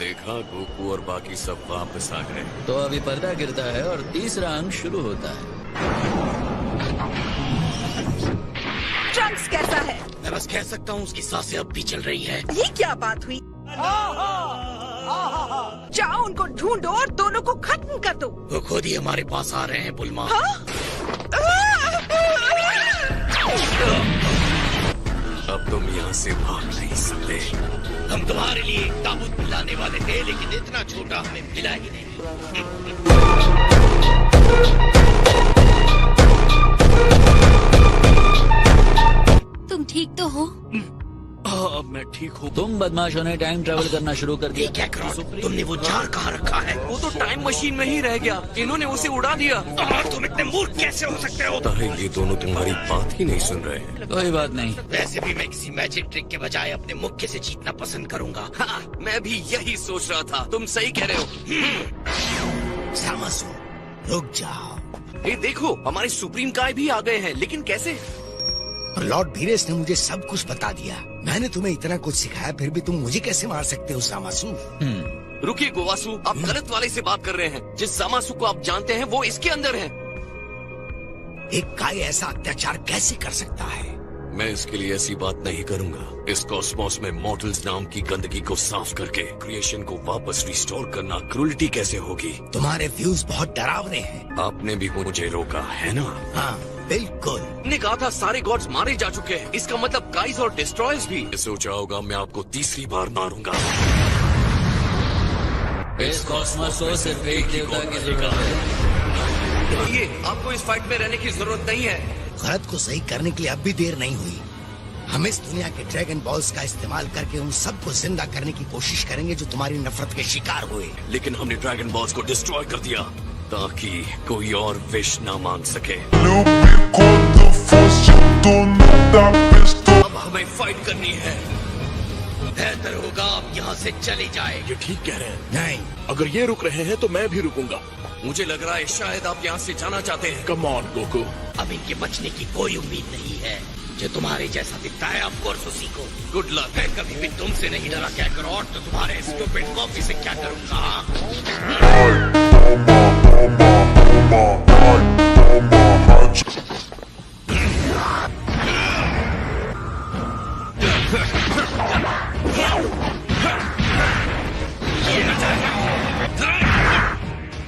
देखा, गोकू और बाकी सब वापस आ गए। तो अभी पर्दा गिरता है और तीसरा अंक शुरू होता है। ट्रंक्स कैसा है? मैं बस कह सकता हूँ उसकी सांसें अब भी चल रही है। ये क्या बात हुई? जाओ उनको ढूंढो और दोनों को खत्म कर दो। वो खुद ही हमारे पास आ रहे हैं बुलमा। अब तुम यहाँ से भाग नहीं सकते। हम तुम्हारे लिए एक ताबूत लाने वाले थे, लेकिन इतना छोटा हमें मिला ही नहीं। तुम ठीक तो हो? अब मैं ठीक हूँ। तुम बदमाशों ने टाइम ट्रेवल करना शुरू कर दिया। क्या करो? तुमने वो जार कहाँ रखा है? वो तो टाइम मशीन में ही रह गया, इन्होंने उसे उड़ा दिया। और तुम इतने मूर्ख कैसे हो सकते हो? है ये दोनों तुम्हारी बात ही नहीं सुन रहे हैं। कोई बात नहीं। वैसे भी मैं किसी मैजिक ट्रिक के बजाय अपने मुक्के से जीतना पसंद करूंगा। हाँ, मैं भी यही सोच रहा था। तुम सही कह रहे हो। सामासु, रुक जाओ। ये देखो, हमारे सुप्रीम काय भी आ गए हैं, लेकिन कैसे? लॉर्ड धीरेस ने मुझे सब कुछ बता दिया। मैंने तुम्हें इतना कुछ सिखाया, फिर भी तुम मुझे कैसे मार सकते हो सामासु? रुकिए गोवासु, आप गलत वाले से बात कर रहे हैं। जिस सामासु को आप जानते हैं वो इसके अंदर है। एक काय ऐसा अत्याचार कैसे कर सकता है? मैं इसके लिए ऐसी बात नहीं करूंगा। इस कॉस्मोस में मॉर्टल्स नाम की गंदगी को साफ करके क्रिएशन को वापस रिस्टोर करना क्रूलिटी कैसे होगी? तुम्हारे व्यूज बहुत डरावने हैं। आपने भी मुझे रोका है ना? हाँ बिल्कुल। ने कहा था सारे गॉड्स मारे जा चुके हैं। इसका मतलब गाइस और डिस्ट्रॉयर्स भी। सोचा होगा मैं आपको तीसरी बार मारूंगा। इस कॉस्मोस को सिर्फ एक देवता की जरूरत है। ये आपको इस फाइट में रहने की जरूरत नहीं है। गलत को सही करने के लिए अब भी देर नहीं हुई। हम इस दुनिया के ड्रैगन बॉल्स का इस्तेमाल करके उन सबको जिंदा करने की कोशिश करेंगे जो तुम्हारी नफरत के शिकार हुए। लेकिन हमने ड्रैगन बॉल्स को डिस्ट्रॉय कर दिया ताकि कोई और विश ना मांग सके। अब हमें फाइट करनी है। बेहतर होगा आप यहाँ से चले जाए। ये ठीक कह रहे हैं। नहीं, अगर ये रुक रहे हैं तो मैं भी रुकूंगा। मुझे लग रहा है शायद आप यहाँ से जाना चाहते हैं। Come on Goku. अब इनके बचने की कोई उम्मीद नहीं है। जो तुम्हारे जैसा दिखता है ऑफ कोर्स उसी को। Good luck. मैं कभी भी तुमसे नहीं डरा। क्या करो और तो तुम्हारे स्टूपिड कॉफी से क्या करूँगा?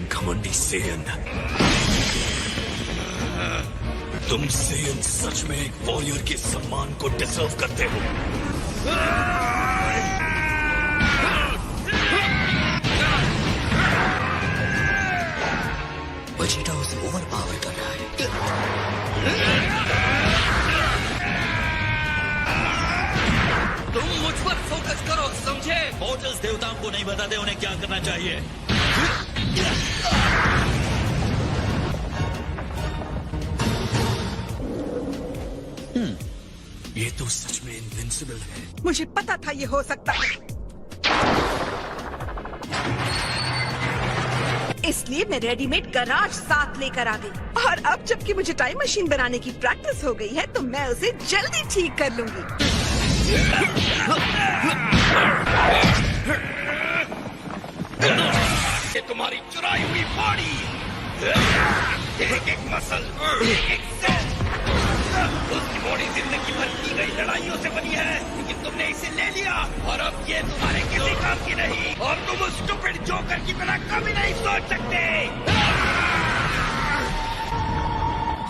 घमंडी सेयन, तुम सेयन सच में एक वॉरियर के सम्मान को डिजर्व करते हो। वेजिटा उसे ओवर पावर कर रहा है। तुम मुझ पर फोकस करो, समझे? मॉर्टल्स देवताओं को नहीं बताते उन्हें क्या करना चाहिए। ये तो सच में इनविंसिबल है। मुझे पता था ये हो सकता है, इसलिए मैं रेडीमेड गराज साथ लेकर आ गई। और अब जबकि मुझे टाइम मशीन बनाने की प्रैक्टिस हो गई है तो मैं उसे जल्दी ठीक कर लूंगी। ये तुम्हारी चुराई हुई बॉडी, एक एक मसल, एक एक सेल, उसकी बॉडी जिंदगी भर की गई लड़ाइयों से बनी है, लेकिन तुमने इसे ले लिया और अब ये तुम्हारे किसी काम की नहीं। और तुम उस स्टूपिड जोकर की तरह कभी नहीं सोच सकते।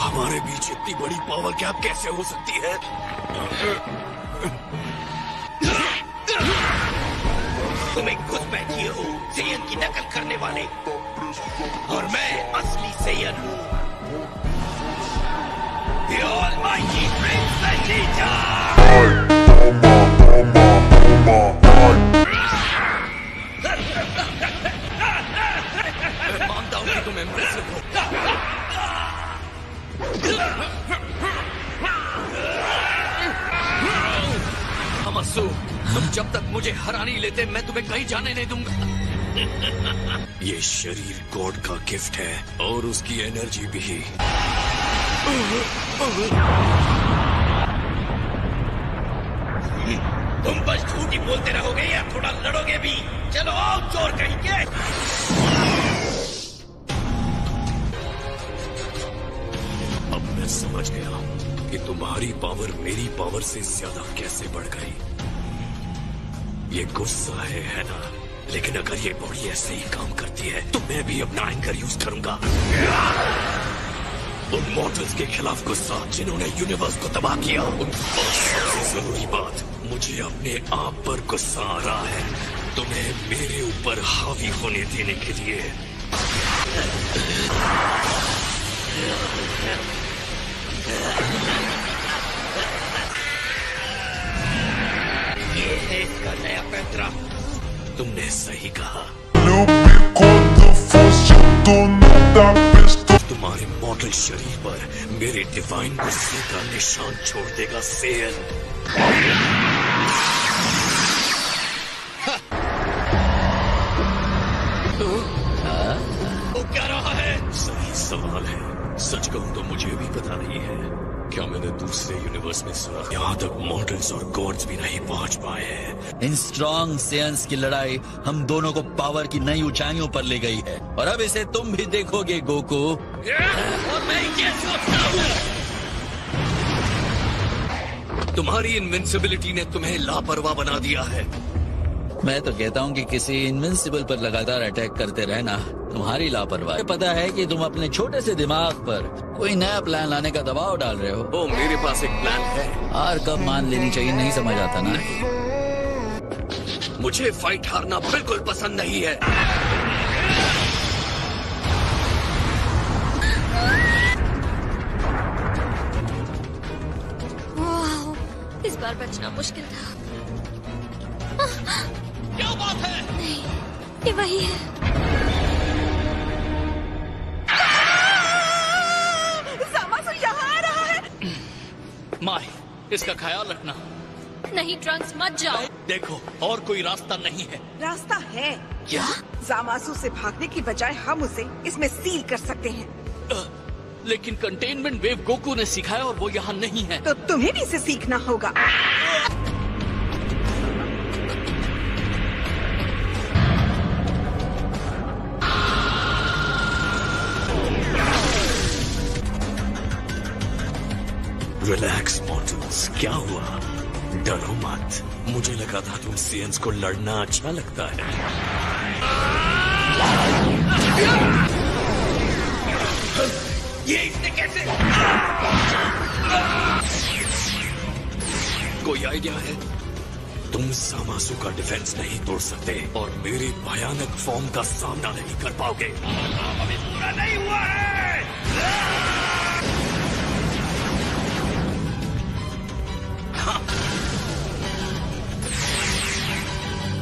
हमारे बीच इतनी बड़ी पावर गैप कैसे हो सकती है? तुम एक घुसपैठिए हो, सेयन की नकल करने वाले, और मैं असली सेयन हूँ। The Almighty Prince Vegeta! मैं मानता हूँ कि तुम इम्प्रेसिव हो। हमसू, तुम जब तक मुझे हरा नहीं लेते मैं तुम्हें कहीं जाने नहीं दूंगा। ये शरीर गॉड का गिफ्ट है और उसकी एनर्जी भी। तुम बस झूठी बोलते रहोगे या थोड़ा लड़ोगे भी? चलो आओ चोर कहीं के। अब मैं समझ गया कि तुम्हारी पावर मेरी पावर से ज्यादा कैसे बढ़ गई। ये गुस्सा है ना? लेकिन अगर ये बॉडी ऐसे ही काम करती है तो मैं भी अपना एंगर यूज करूंगा। उन मॉर्टल्स के खिलाफ गुस्सा जिन्होंने यूनिवर्स को तबाह किया। उन सबसे जरूरी बात, मुझे अपने आप पर गुस्सा आ रहा है, तुम्हें मेरे ऊपर हावी होने देने के लिए। ये है इसका नया पैतरा। तुमने सही कहा। तुम्हारे मॉडल शरीर पर मेरे डिवाइन गुस्से का निशान छोड़ देगा सेयन। वो क्या रहा है? सही सवाल है। सच कहूं तो मुझे भी पता नहीं है। क्या मैंने दूसरे यूनिवर्स में सुना, यहाँ तक मॉडल्स और गॉड्स भी नहीं पहुंच पाए हैं। इन स्ट्रॉन्ग सेयंस की लड़ाई हम दोनों को पावर की नई ऊंचाइयों पर ले गई है, और अब इसे तुम भी देखोगे गोकू। और मैं ये सोचता हूँ, तुम्हारी इनविंसिबिलिटी ने तुम्हें लापरवाह बना दिया है। मैं तो कहता हूँ कि किसी इनविंसिबल पर लगातार अटैक करते रहना तुम्हारी लापरवाही। पता है कि तुम अपने छोटे से दिमाग पर कोई नया प्लान लाने का दबाव डाल रहे हो। ओ, मेरे पास एक प्लान है। हार कब मान लेनी चाहिए नहीं समझ आता ना। मुझे फाइट हारना बिल्कुल पसंद नहीं है। वाह, इस बार बचना मुश्किल था। क्या बात है? नहीं, ये वही है। ज़ामासु यहाँ आ रहा है। माय, इसका ख्याल रखना। नहीं ट्रंक्स, मत जाओ। देखो, और कोई रास्ता नहीं है। रास्ता है। क्या? ज़ामासु से भागने की बजाय हम उसे इसमें सील कर सकते हैं। लेकिन कंटेनमेंट वेव गोकू ने सिखाया और वो यहाँ नहीं है। तो तुम्हें भी इसे सीखना होगा। रिलैक्स मॉडल्स, क्या हुआ? डरो मत। मुझे लगा था तुम सेयंस को लड़ना अच्छा लगता है। ये इसने कैसे? कोई आइडिया है? तुम ज़ामासु का डिफेंस नहीं तोड़ सकते और मेरे भयानक फॉर्म का सामना नहीं कर पाओगे। अभी पूरा नहीं हुआ है।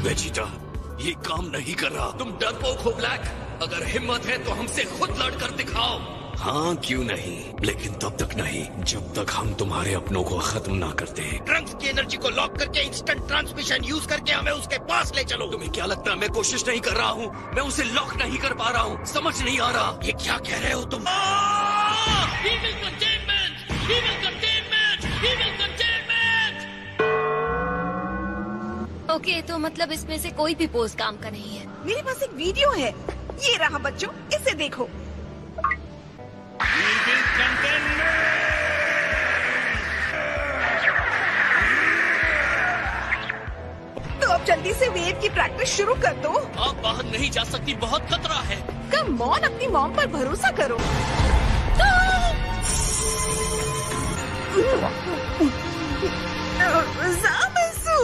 वेजिटा, ये काम नहीं कर रहा। तुम डरपोक हो ब्लैक। अगर हिम्मत है तो हमसे खुद लड़कर दिखाओ। हाँ, क्यों नहीं, लेकिन तब तक नहीं जब तक हम तुम्हारे अपनों को खत्म ना करते। ट्रंक्स की एनर्जी को लॉक करके इंस्टेंट ट्रांसमिशन यूज करके हमें उसके पास ले चलो। तुम्हें क्या लगता है मैं कोशिश नहीं कर रहा हूँ? मैं उसे लॉक नहीं कर पा रहा हूँ। समझ नहीं आ रहा। ये क्या कह रहे हो तुम? ओके, तो मतलब इसमें से कोई भी पोज काम का नहीं है। मेरे पास एक वीडियो है। ये रहा बच्चों, इसे देखो। तो अब जल्दी से वेव की प्रैक्टिस शुरू कर दो। आप बाहर नहीं जा सकती, बहुत खतरा है। कम ऑन, अपनी मॉम पर भरोसा करो। ज़ामासु!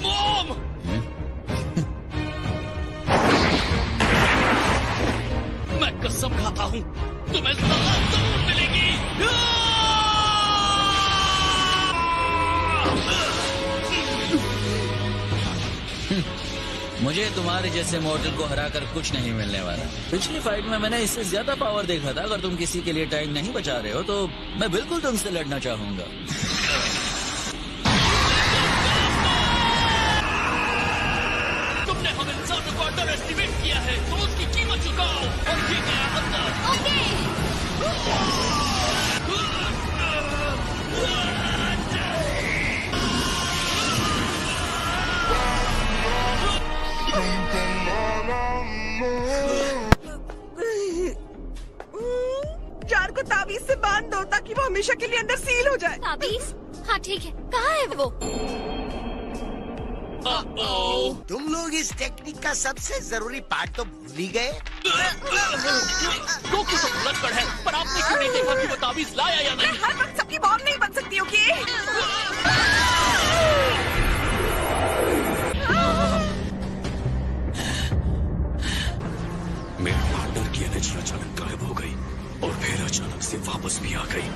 मॉम! मैं कसम खाता हूँ, तुम्हें सजा जरूर मिलेगी। मुझे तुम्हारे जैसे मॉडल को हराकर कुछ नहीं मिलने वाला। पिछली फाइट में मैंने इससे ज्यादा पावर देखा था। अगर तुम किसी के लिए टाइम नहीं बचा रहे हो तो मैं बिल्कुल तुमसे लड़ना चाहूंगा। तुमने हम इंसानों को अंडर एस्टिमेट किया है तो उसकी कीमत चुकाओ और ये गया अंदर। ओके। जार को ताबीज से बांध दो ताकि वो हमेशा के लिए अंदर सील हो जाए। ताबीज? हाँ ठीक है, कहाँ है वो? तुम लोग इस टेक्निक का सबसे जरूरी पार्ट तो भूल ही गए। गोकू तो लड़कड़ है, पर आपने क्यों नहीं देखा कि वो ताबीज लाया या मैं नहीं? हर वक्त सबकी बॉम्ब नहीं बन सकती हूँ कि मेरे पार्टनर की एनर्जी अचानक गायब हो गई और फिर अचानक से वापस भी आ गई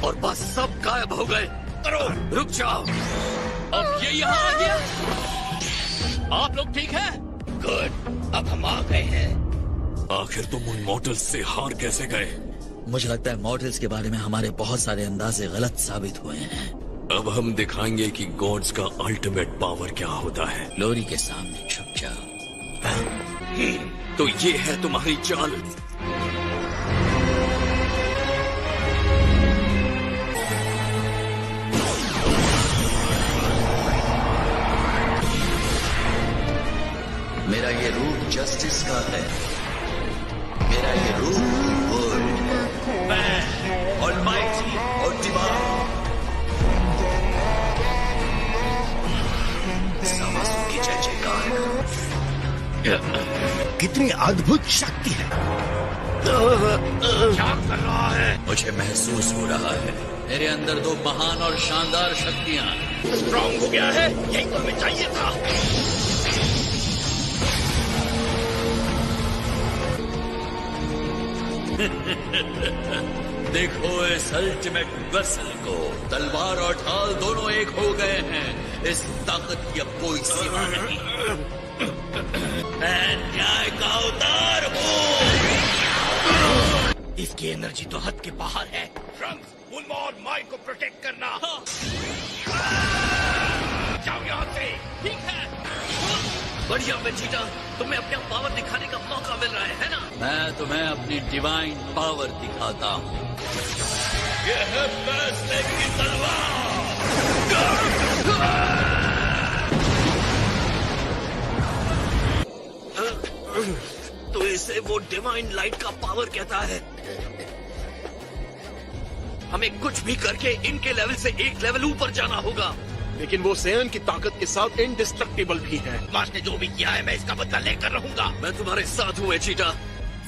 और बस सब गायब हो गए। रुक जाओ। अब ये यहाँ आ गया। आप लोग ठीक हैं? गुड, अब हम आ गए हैं। आखिर तुम उन मॉडल्स से हार कैसे गए? मुझे लगता है मॉडल्स के बारे में हमारे बहुत सारे अंदाजे गलत साबित हुए हैं। अब हम दिखाएंगे कि गॉड्स का अल्टीमेट पावर क्या होता है। लोरी के सामने छुप जाओ। तो ये है तुम्हारी चाल। मेरा ये रूप जस्टिस का है। मेरा ये रूप वर्ल्ड है। मैं ऑलमाइटी और डिवाइन सामासु की जय जयकार। कितनी अद्भुत शक्ति है। क्या कर रहा है? मुझे महसूस हो रहा है मेरे अंदर दो महान और शानदार शक्तियां। स्ट्रॉन्ग हो गया है, यही तो हमें चाहिए था। देखो इस अल्टीमेट वेसल को। तलवार और ढाल दोनों एक हो गए हैं। इस ताकत की अब कोई सीमा नहीं। मैं न्याय का अवतार हूँ। इसकी एनर्जी तो हद के बाहर है। ट्रंक्स, बुल्मा और माइक को प्रोटेक्ट करना। जाओ यहाँ से। ठीक है। बढ़िया वेजिटा, तुम्हें अपना पावर दिखाने का मौका मिल रहा है ना? मैं तुम्हें अपनी डिवाइन पावर दिखाता हूँ। यह है फैसले की तलवार। तो इसे वो डिवाइन लाइट का पावर कहता है। हमें कुछ भी करके इनके लेवल से एक लेवल ऊपर जाना होगा। लेकिन वो सेयन की ताकत के साथ इंडिस्ट्रक्टिबल भी है। मार्स ने जो भी किया है मैं इसका बदला लेकर रहूंगा। मैं तुम्हारे साथ हूँ वेजिटा।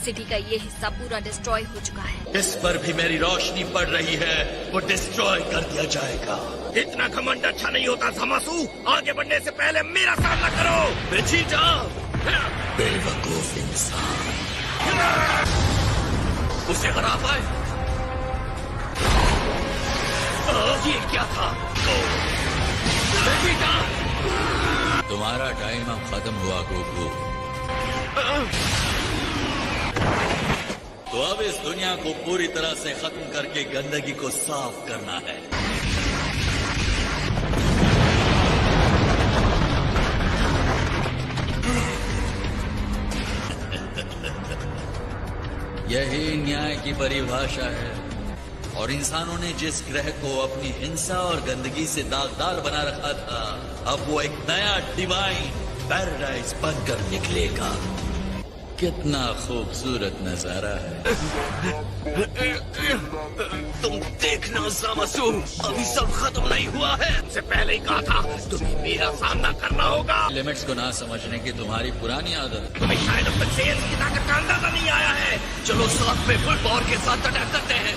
सिटी का ये हिस्सा पूरा डिस्ट्रॉय हो चुका है। इस पर भी मेरी रोशनी पड़ रही है। वो डिस्ट्रॉय कर दिया जाएगा। इतना घमंड अच्छा नहीं होता समासु। आगे बढ़ने से पहले मेरा सामना करो। वेजिटा, बेवकूफ इंसान। उसे हरा पाए। ये क्या था? वेजिटा, तुम्हारा टाइम अब खत्म हुआ गोकू। तो अब इस दुनिया को पूरी तरह से खत्म करके गंदगी को साफ करना है। यही न्याय की परिभाषा है। और इंसानों ने जिस ग्रह को अपनी हिंसा और गंदगी से दागदार बना रखा था, अब वो एक नया डिवाइन पैराडाइज बनकर निकलेगा। कितना खूबसूरत नजारा है। तुम देखना सामासु, अभी सब खत्म नहीं हुआ है। से पहले ही कहा था तुम्हें मेरा सामना करना होगा। लिमिट्स को ना समझने की तुम्हारी पुरानी आदत। तुम्हें शायद अब तक सेयन की ताकत का अंदाजा नहीं आया है। चलो साथ में फुल पावर के साथ अटैक करते हैं।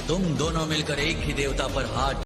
तुम दोनों मिलकर एक ही देवता पर हाथ